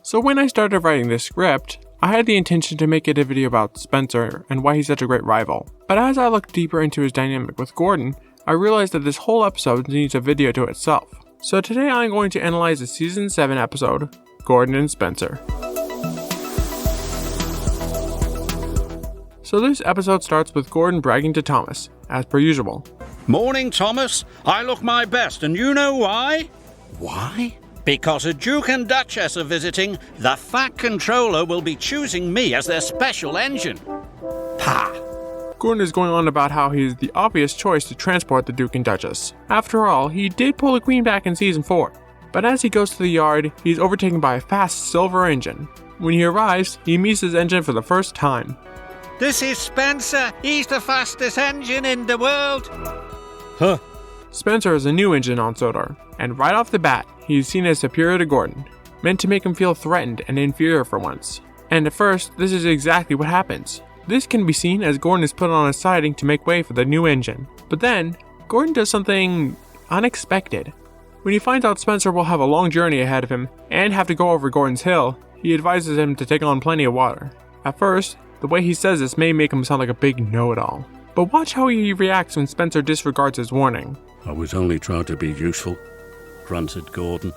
So when I started writing this script, I had the intention to make it a video about Spencer and why he's such a great rival. But as I looked deeper into his dynamic with Gordon, I realized that this whole episode needs a video to itself. So today I'm going to analyze the Season 7 episode, Gordon and Spencer. So this episode starts with Gordon bragging to Thomas, as per usual. Morning, Thomas. I look my best, and you know why? Why? Because a Duke and Duchess are visiting, the Fat Controller will be choosing me as their special engine. Ha! Gordon is going on about how he's the obvious choice to transport the Duke and Duchess. After all, he did pull the Queen back in Season 4. But as he goes to the yard, he's overtaken by a fast silver engine. When he arrives, he meets his engine for the first time. This is Spencer. He's the fastest engine in the world. Huh. Spencer is a new engine on Sodor, and right off the bat, he is seen as superior to Gordon, meant to make him feel threatened and inferior for once. And at first, this is exactly what happens. This can be seen as Gordon is put on a siding to make way for the new engine. But then, Gordon does something unexpected. When he finds out Spencer will have a long journey ahead of him and have to go over Gordon's hill, he advises him to take on plenty of water. At first, the way he says this may make him sound like a big know-it-all. But watch how he reacts when Spencer disregards his warning. I was only trying to be useful, grunted Gordon.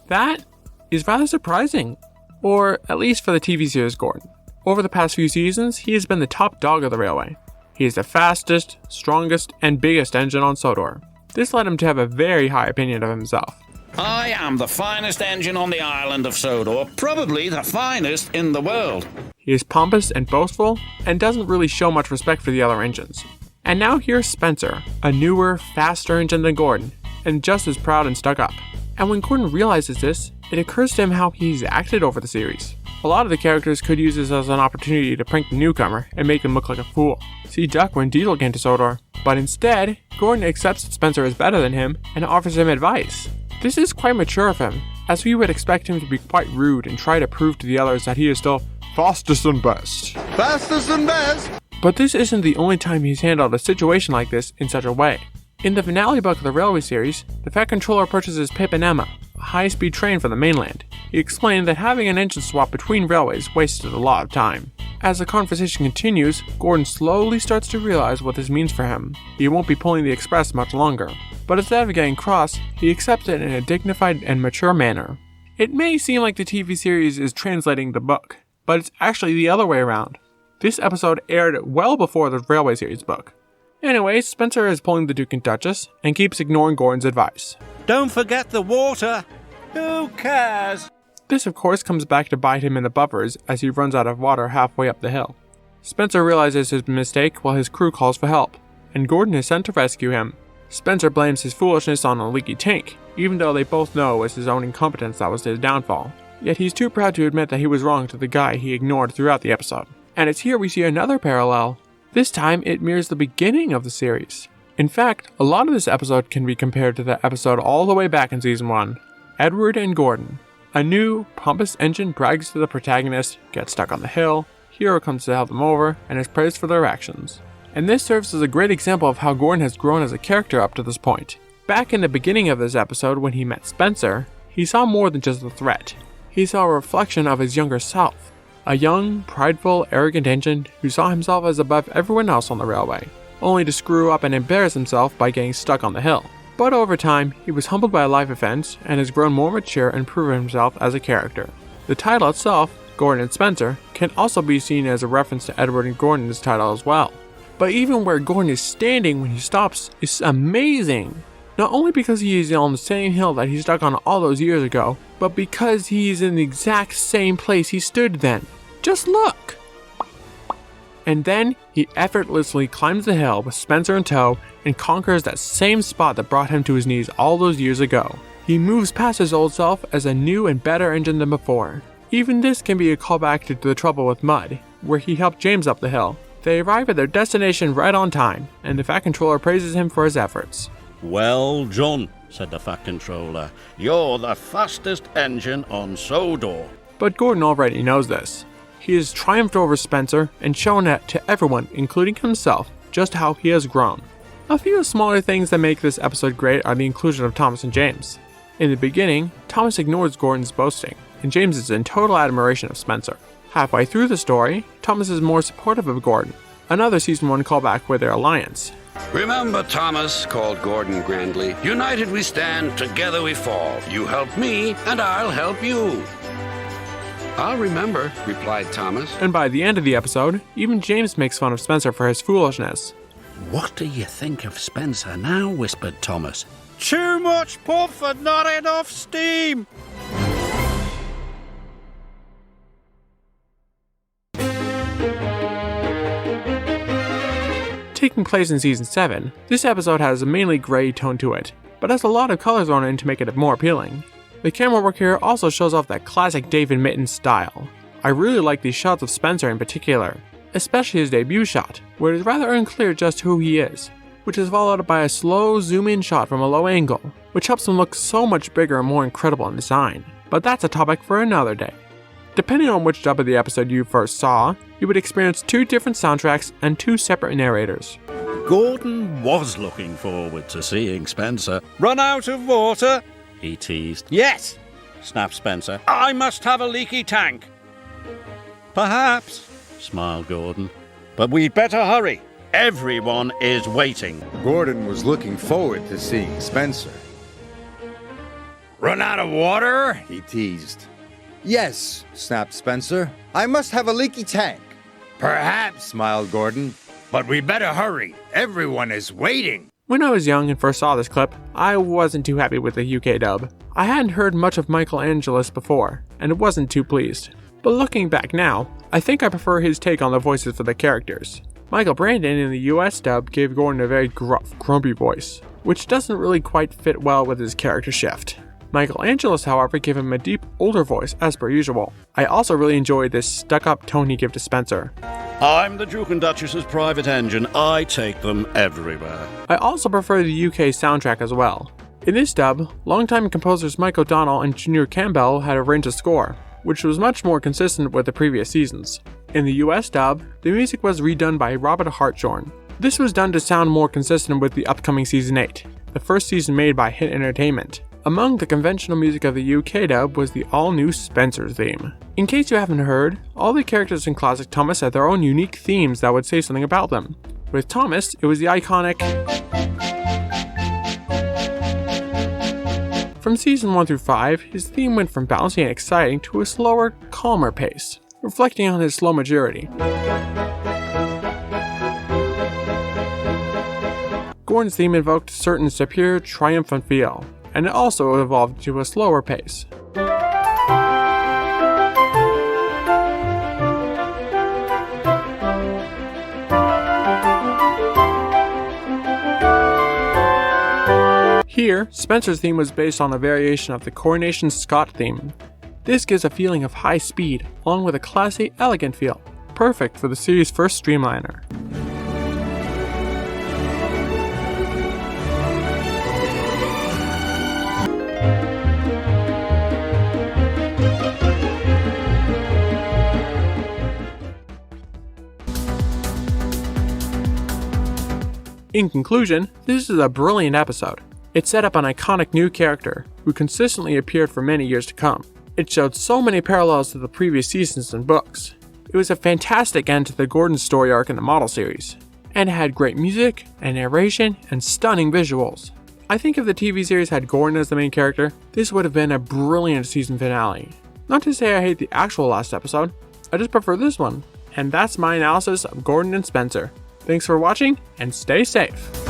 That is rather surprising. Or at least for the TV series Gordon. Over the past few seasons, he has been the top dog of the railway. He is the fastest, strongest, and biggest engine on Sodor. This led him to have a very high opinion of himself. I am the finest engine on the island of Sodor, probably the finest in the world. He is pompous and boastful, and doesn't really show much respect for the other engines. And now here's Spencer, a newer, faster engine than Gordon, and just as proud and stuck up. And when Gordon realizes this, it occurs to him how he's acted over the series. A lot of the characters could use this as an opportunity to prank the newcomer and make him look like a fool. See Duck when Diesel came to Sodor. But instead, Gordon accepts that Spencer is better than him and offers him advice. This is quite mature of him, as we would expect him to be quite rude and try to prove to the others that he is still fastest and best. Fastest and best! But this isn't the only time he's handled a situation like this in such a way. In the finale book of the Railway series, the Fat Controller purchases Pip and Emma, a high-speed train from the mainland. He explained that having an engine swap between railways wasted a lot of time. As the conversation continues, Gordon slowly starts to realize what this means for him. He won't be pulling the express much longer. But instead of getting cross, he accepts it in a dignified and mature manner. It may seem like the TV series is translating the book, but it's actually the other way around. This episode aired well before the Railway series book. Anyway, Spencer is pulling the Duke and Duchess and keeps ignoring Gordon's advice. Don't forget the water. Who cares? This of course comes back to bite him in the buffers as he runs out of water halfway up the hill. Spencer realizes his mistake while his crew calls for help, and Gordon is sent to rescue him. Spencer blames his foolishness on a leaky tank, even though they both know it was his own incompetence that was his downfall. Yet he's too proud to admit that he was wrong to the guy he ignored throughout the episode. And it's here we see another parallel. This time it mirrors the beginning of the series. In fact, a lot of this episode can be compared to the episode all the way back in Season 1, Edward and Gordon. A new, pompous engine brags to the protagonist, gets stuck on the hill, hero comes to help them over, and is praised for their actions. And this serves as a great example of how Gordon has grown as a character up to this point. Back in the beginning of this episode when he met Spencer, he saw more than just a threat. He saw a reflection of his younger self. A young, prideful, arrogant engine who saw himself as above everyone else on the railway, only to screw up and embarrass himself by getting stuck on the hill. But over time, he was humbled by a life event and has grown more mature and proven himself as a character. The title itself, Gordon and Spencer, can also be seen as a reference to Edward and Gordon's title as well. But even where Gordon is standing when he stops is amazing. Not only because he is on the same hill that he stuck on all those years ago, but because he is in the exact same place he stood then. Just look! And then he effortlessly climbs the hill with Spencer in tow and conquers that same spot that brought him to his knees all those years ago. He moves past his old self as a new and better engine than before. Even this can be a callback to the trouble with mud, where he helped James up the hill. They arrive at their destination right on time, and the Fat Controller praises him for his efforts. Well done, said the Fat Controller. You're the fastest engine on Sodor. But Gordon already knows this. He has triumphed over Spencer and shown it to everyone, including himself, just how he has grown. A few smaller things that make this episode great are the inclusion of Thomas and James. In the beginning, Thomas ignores Gordon's boasting, and James is in total admiration of Spencer. Halfway through the story, Thomas is more supportive of Gordon, another Season 1 callback with their alliance. Remember, Thomas, called Gordon grandly, united we stand, together we fall. You help me, and I'll help you. I'll remember, replied Thomas. And by the end of the episode, even James makes fun of Spencer for his foolishness. What do you think of Spencer now? Whispered Thomas. Too much puff and not enough steam. Taking place in Season 7, this episode has a mainly grey tone to it, but has a lot of color thrown in to make it more appealing. The camera work here also shows off that classic David Mitton style. I really like these shots of Spencer in particular, especially his debut shot, where it is rather unclear just who he is, which is followed by a slow zoom-in shot from a low angle, which helps him look so much bigger and more incredible in design. But that's a topic for another day. Depending on which dub of the episode you first saw, you would experience 2 different soundtracks and 2 separate narrators. Gordon was looking forward to seeing Spencer. Run out of water? He teased. Yes. Snapped Spencer. I must have a leaky tank. Perhaps. Smiled Gordon. But we'd better hurry. Everyone is waiting. Gordon was looking forward to seeing Spencer. Run out of water? He teased. Yes, snapped Spencer. I must have a leaky tank. Perhaps, Smiled Gordon. but we better hurry. Everyone is waiting. When I was young and first saw this clip, I wasn't too happy with the UK dub. I hadn't heard much of Michael Angelis before, and wasn't too pleased. But looking back now, I think I prefer his take on the voices for the characters. Michael Brandon in the US dub gave Gordon a very gruff, grumpy voice, which doesn't really quite fit well with his character shift. Michael Angelis, however, gave him a deep, older voice as per usual. I also really enjoyed this stuck-up tone he gave to Spencer. I'm the Duke and Duchess's private engine. I take them everywhere. I also prefer the UK soundtrack as well. In this dub, longtime composers Mike O'Donnell and Junior Campbell had arranged a score, which was much more consistent with the previous seasons. In the US dub, the music was redone by Robert Hartshorn. This was done to sound more consistent with the upcoming Season 8, the first season made by Hit Entertainment. Among the conventional music of the UK dub was the all-new Spencer theme. In case you haven't heard, all the characters in Classic Thomas had their own unique themes that would say something about them. With Thomas, it was the iconic... From Season 1 through 5, his theme went from bouncy and exciting to a slower, calmer pace, reflecting on his slow maturity. Gordon's theme evoked a certain superior, triumphant feel, and it also evolved to a slower pace. Here, Spencer's theme was based on a variation of the Coronation Scott theme. This gives a feeling of high speed, along with a classy, elegant feel, perfect for the series' first streamliner. In conclusion, this is a brilliant episode. It set up an iconic new character, who consistently appeared for many years to come. It showed so many parallels to the previous seasons and books. It was a fantastic end to the Gordon story arc in the model series, and it had great music, and narration, and stunning visuals. I think if the TV series had Gordon as the main character, this would have been a brilliant season finale. Not to say I hate the actual last episode, I just prefer this one. And that's my analysis of Gordon and Spencer. Thanks for watching, and stay safe.